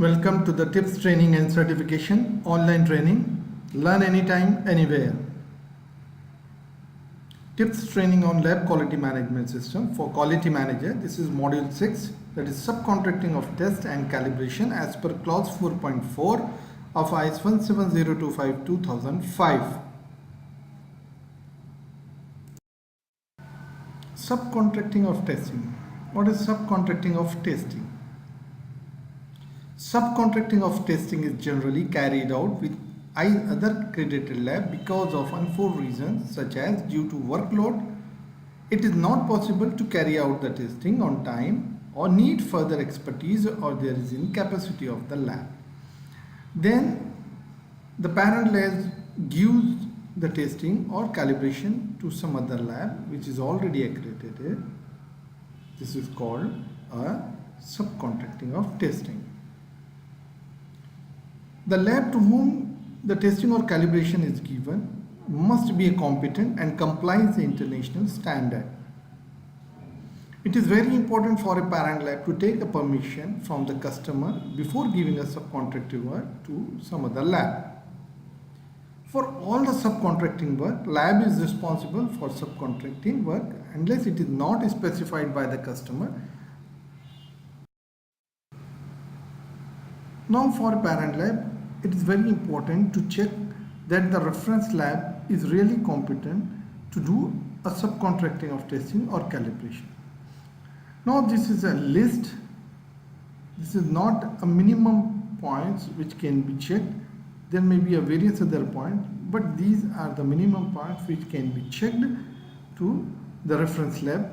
Welcome to the Tips Training and Certification online training. Learn anytime, anywhere. Tips training on lab quality management system for quality manager. This is module 6, that is subcontracting of test and calibration as per clause 4.4 of IS 17025-2005. Subcontracting of testing. What is subcontracting of testing? Subcontracting of testing is generally carried out with other accredited lab because of unforeseen reasons such as due to workload, it is not possible to carry out the testing on time, or need further expertise, or there is incapacity of the lab. Then the parent lab gives the testing or calibration to some other lab which is already accredited. This is called a subcontracting of testing. The lab to whom the testing or calibration is given must be competent and complies the international standard. It is very important for a parent lab to take a permission from the customer before giving a subcontracting work to some other lab. For all the subcontracting work, lab is responsible for subcontracting work unless it is not specified by the customer. Now for a parent lab, it is very important to check that the reference lab is really competent to do a subcontracting of testing or calibration. Now this is a list. This is not a minimum points which can be checked. There may be a various other points, but these are the minimum points which can be checked to the reference lab.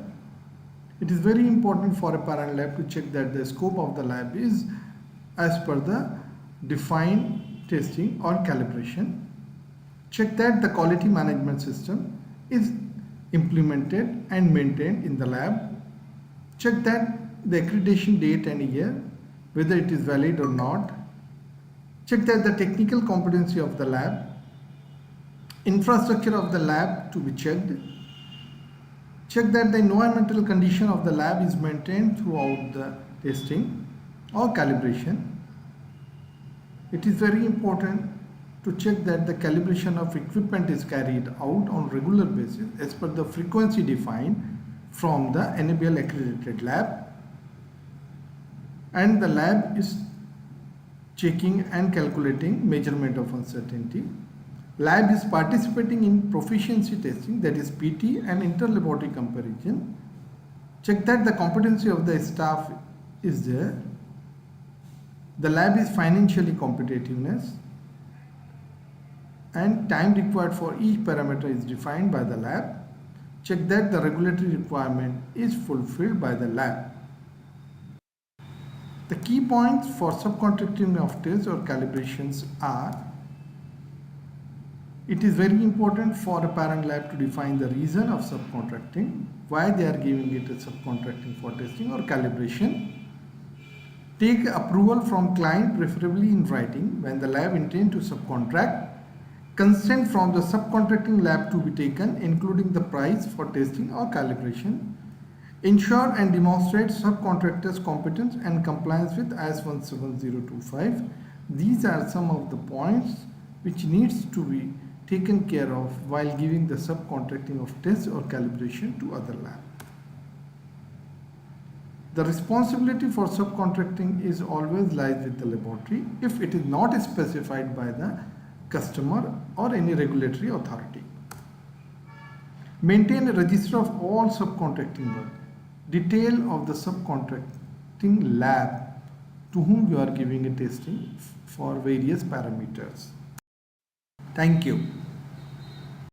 It is very important for a parent lab to check that the scope of the lab is as per the defined testing or calibration. Check that the quality management system is implemented and maintained in the lab. Check that the accreditation date and year, whether it is valid or not. Check that the technical competency of the lab, infrastructure of the lab to be checked. Check that the environmental condition of the lab is maintained throughout the testing or calibration. It is very important to check that the calibration of equipment is carried out on regular basis as per the frequency defined from the Nabl accredited lab, and the lab is checking and calculating measurement of uncertainty. Lab is participating in proficiency testing, that is PT, and inter-laboratory comparison. Check that the competency of the staff is there. The lab is financially competitiveness, and time required for each parameter is defined by the lab. Check that the regulatory requirement is fulfilled by the lab. The key points for subcontracting of tests or calibrations are: it is very important for a parent lab to define the reason of subcontracting, why they are giving it a subcontracting for testing or calibration. Take approval from client, preferably in writing, when the lab intends to subcontract. Consent from the subcontracting lab to be taken, including the price for testing or calibration. Ensure and demonstrate subcontractors' competence and compliance with IS 17025. These are some of the points which needs to be taken care of while giving the subcontracting of tests or calibration to other labs. The responsibility for subcontracting is always lies with the laboratory if it is not specified by the customer or any regulatory authority. Maintain a register of all subcontracting work. Detail of the subcontracting lab to whom you are giving a testing for various parameters. Thank you.